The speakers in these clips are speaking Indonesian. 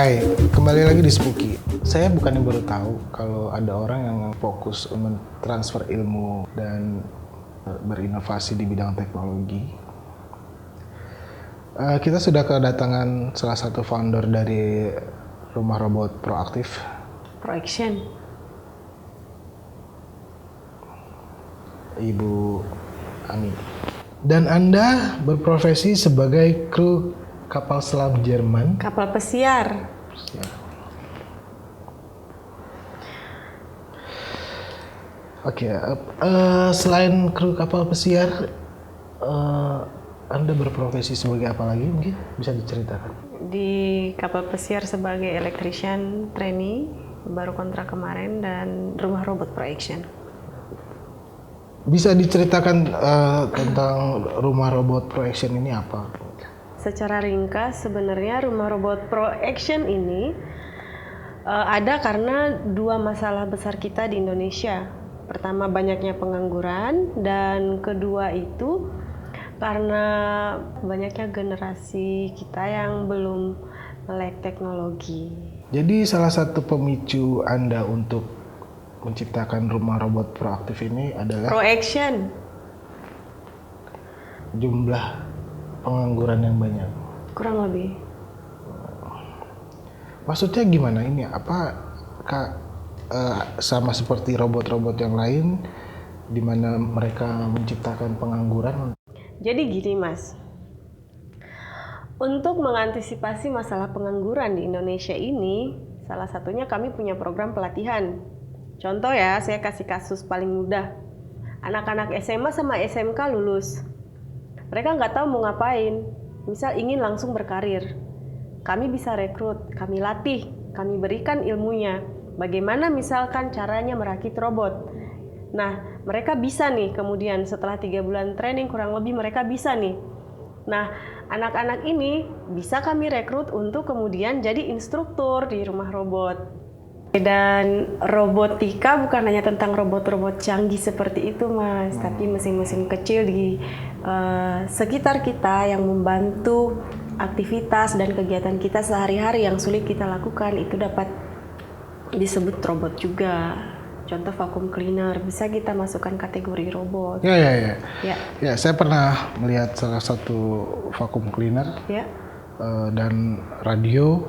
Hai, kembali lagi di Spooky. Saya bukannya baru tahu kalau ada orang yang fokus mentransfer ilmu dan berinovasi di bidang teknologi. Kita sudah kedatangan salah satu founder dari Rumah Robot Proaktif. Proaction. Ibu Ami. Dan Anda berprofesi sebagai kru kapal selam Jerman. Kapal pesiar. Ya. Oke, selain kru kapal pesiar, Anda berprofesi sebagai apa lagi? Mungkin bisa diceritakan. Di kapal pesiar sebagai electrician trainee, baru kontrak kemarin, dan Rumah Robot Proaction. Bisa diceritakan tentang Rumah Robot Proaction ini apa? Secara ringkas, sebenarnya Rumah Robot Proaction ini ada karena dua masalah besar kita di Indonesia. Pertama, banyaknya pengangguran, dan kedua itu karena banyaknya generasi kita yang belum melek teknologi. Jadi salah satu pemicu Anda untuk menciptakan Rumah Robot Proaktif ini adalah Proaction. jumlah pengangguran yang banyak. Kurang lebih. Maksudnya gimana ini? Apa sama seperti robot-robot yang lain di mana mereka menciptakan pengangguran? Jadi gini Mas, untuk mengantisipasi masalah pengangguran di Indonesia ini, salah satunya kami punya program pelatihan. Contoh ya, saya kasih kasus paling mudah. Anak-anak SMA sama SMK lulus. Mereka nggak tahu mau ngapain, misal ingin langsung berkarir. Kami bisa rekrut, kami latih, kami berikan ilmunya. Bagaimana misalkan caranya merakit robot. Nah, mereka bisa nih kemudian setelah 3 bulan training kurang lebih mereka bisa nih. Nah, anak-anak ini bisa kami rekrut untuk kemudian jadi instruktur di rumah robot. Dan robotika bukan hanya tentang robot-robot canggih seperti itu Mas, tapi mesin-mesin kecil di sekitar kita yang membantu aktivitas dan kegiatan kita sehari-hari yang sulit kita lakukan, itu dapat disebut robot juga. Contoh vacuum cleaner bisa kita masukkan kategori robot. Ya. Ya. Saya pernah melihat salah satu vacuum cleaner Ya. dan radio.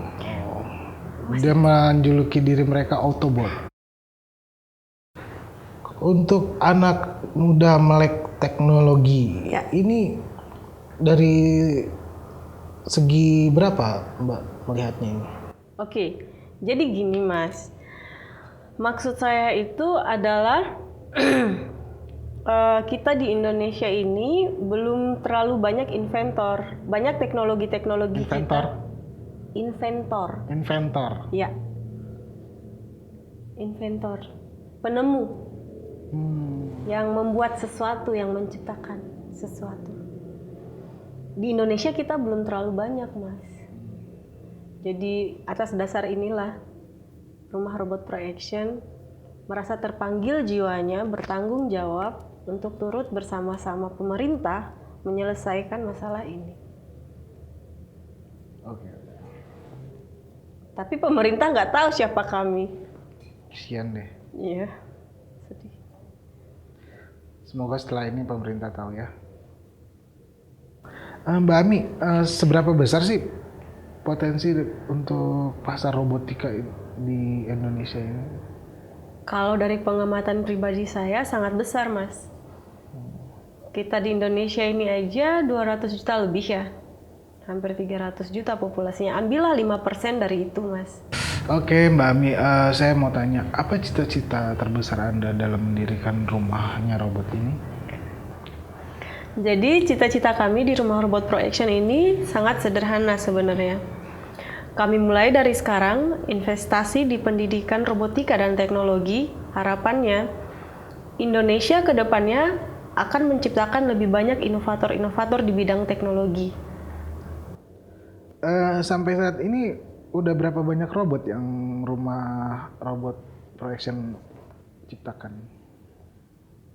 Dia menjuluki diri mereka Autobot. Untuk anak muda melek teknologi, Ya. ini dari segi berapa Mbak melihatnya ini? Oke, jadi gini Mas, maksud saya itu adalah kita di Indonesia ini belum terlalu banyak inventor, banyak teknologi-teknologi kita. Inventor. Ya. Inventor. Penemu. Yang membuat sesuatu, yang menciptakan sesuatu. Di Indonesia kita belum terlalu banyak, Mas. Jadi atas dasar inilah Rumah Robot Proaction merasa terpanggil jiwanya bertanggung jawab untuk turut bersama-sama pemerintah menyelesaikan masalah ini. Oke. Tapi pemerintah nggak tahu siapa kami. Kasian deh. Iya, sedih. Semoga setelah ini pemerintah tahu ya. Mbak Ami, seberapa besar sih potensi untuk pasar robotika di Indonesia ini? Kalau dari pengamatan pribadi saya sangat besar, Mas. Kita di Indonesia ini aja 200 juta lebih ya. Hampir 300 juta populasinya. Ambillah 5% dari itu, Mas. Oke, Mbak Ami, saya mau tanya, apa cita-cita terbesar Anda dalam mendirikan rumahnya robot ini? Jadi cita-cita kami di Rumah Robot Proaction ini sangat sederhana sebenarnya. Kami mulai dari sekarang investasi di pendidikan robotika dan teknologi. Harapannya Indonesia ke depannya akan menciptakan lebih banyak inovator-inovator di bidang teknologi. Sampai saat ini udah berapa banyak robot yang Rumah Robot Proaction ciptakan?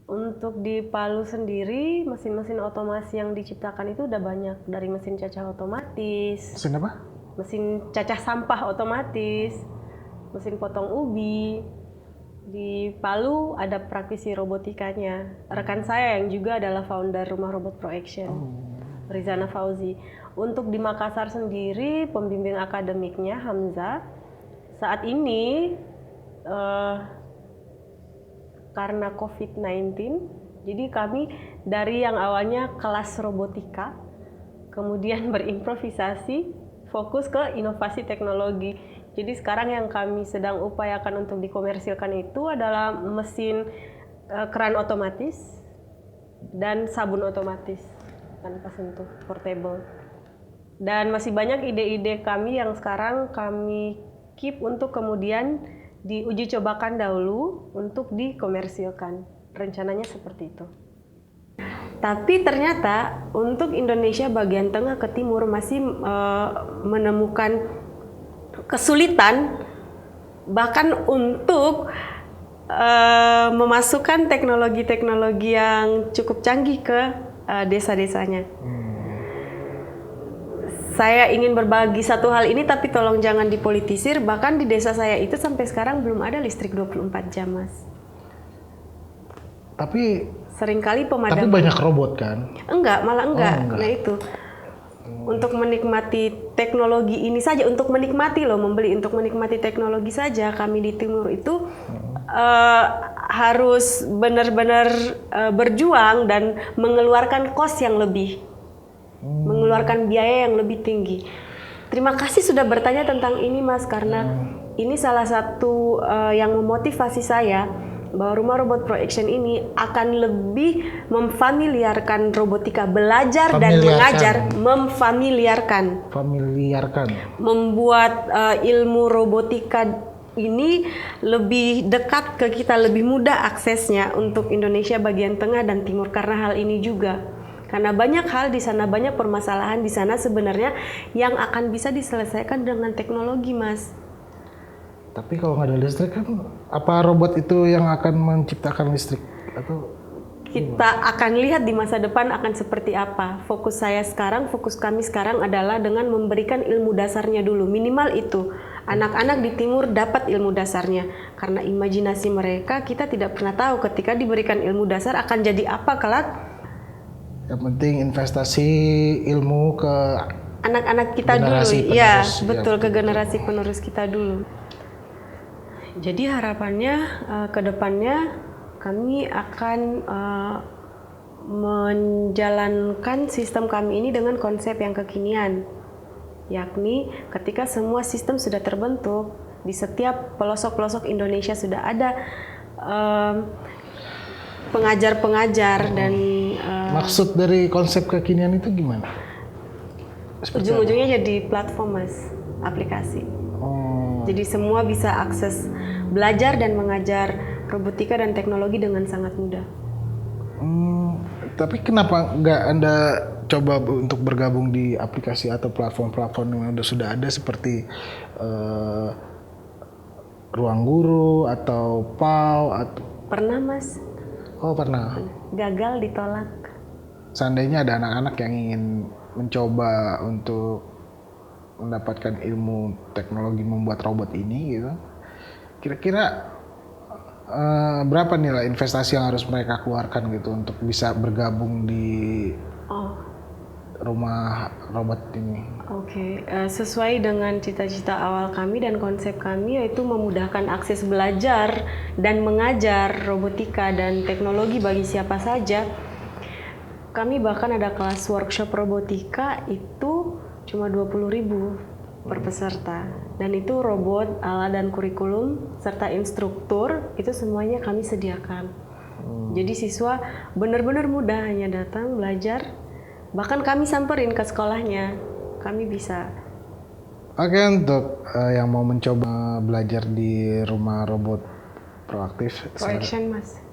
Untuk di Palu sendiri, mesin-mesin otomasi yang diciptakan itu udah banyak. Dari mesin cacah otomatis, Mesin apa? mesin cacah sampah otomatis, mesin potong ubi. Di Palu ada praktisi robotikanya. Rekan saya yang juga adalah founder Rumah Robot Pro Action, Rizana Fauzi. Untuk di Makassar sendiri, pembimbing akademiknya Hamzah. Saat ini karena COVID-19, jadi kami dari yang awalnya kelas robotika, kemudian berimprovisasi, fokus ke inovasi teknologi. Jadi sekarang yang kami sedang upayakan untuk dikomersilkan itu adalah mesin keran otomatis dan sabun otomatis tanpa sentuh, portable. Dan masih banyak ide-ide kami yang sekarang kami keep untuk kemudian diuji cobakan dahulu untuk dikomersilkan. Rencananya seperti itu. Tapi ternyata untuk Indonesia bagian tengah ke timur masih menemukan kesulitan bahkan untuk memasukkan teknologi-teknologi yang cukup canggih ke desa-desanya. Saya ingin berbagi satu hal ini, tapi tolong jangan dipolitisir. Bahkan di desa saya itu sampai sekarang belum ada listrik 24 jam, Mas. Tapi seringkali pemadaman. Tapi banyak robot kan? Enggak, malah enggak. Nah itu. Untuk menikmati teknologi ini saja, untuk menikmati membeli untuk menikmati teknologi saja, kami di timur itu harus benar-benar berjuang dan mengeluarkan kos yang lebih. Mengeluarkan biaya yang lebih tinggi. Terima kasih sudah bertanya tentang ini, Mas, karena ini salah satu yang memotivasi saya bahwa Rumah Robot Pro Action ini akan lebih memfamiliarkan robotika, belajar dan mengajar, memfamiliarkan, membuat ilmu robotika ini lebih dekat ke kita, lebih mudah aksesnya untuk Indonesia bagian tengah dan timur karena hal ini juga. Karena banyak hal di sana, banyak permasalahan di sana sebenarnya yang akan bisa diselesaikan dengan teknologi, Mas. Tapi kalau nggak ada listrik kan, apa robot itu yang akan menciptakan listrik? Atau kita akan lihat di masa depan akan seperti apa. Fokus kami sekarang adalah dengan memberikan ilmu dasarnya dulu. Minimal itu, anak-anak di timur dapat ilmu dasarnya. Karena imajinasi mereka, kita tidak pernah tahu ketika diberikan ilmu dasar akan jadi apa kelak. Yang penting investasi ilmu ke anak-anak kita dulu, ya betul, ke generasi penerus kita dulu. Jadi harapannya ke depannya kami akan menjalankan sistem kami ini dengan konsep yang kekinian, yakni ketika semua sistem sudah terbentuk di setiap pelosok-pelosok Indonesia sudah ada pengajar-pengajar dan maksud dari konsep kekinian itu gimana? Ujung-ujungnya jadi platform, Mas, aplikasi. Jadi semua bisa akses belajar dan mengajar robotika dan teknologi dengan sangat mudah. Tapi kenapa nggak Anda coba untuk bergabung di aplikasi atau platform-platform yang sudah ada seperti Ruang Guru atau PAL atau? Pernah, Mas. Oh, pernah. Gagal, ditolak. Seandainya ada anak-anak yang ingin mencoba untuk mendapatkan ilmu teknologi membuat robot ini gitu, kira-kira berapa nilai investasi yang harus mereka keluarkan gitu untuk bisa bergabung di rumah robot ini? Oke, sesuai dengan cita-cita awal kami dan konsep kami, yaitu memudahkan akses belajar dan mengajar robotika dan teknologi bagi siapa saja. Kami bahkan ada kelas workshop robotika itu cuma 20.000 per peserta, dan itu robot, alat dan kurikulum serta instruktur itu semuanya kami sediakan. Jadi siswa benar-benar mudah, hanya datang belajar, bahkan kami samperin ke sekolahnya, kami bisa. Oke, untuk yang mau mencoba belajar di Rumah Robot Proaktif Pro Action, Mas.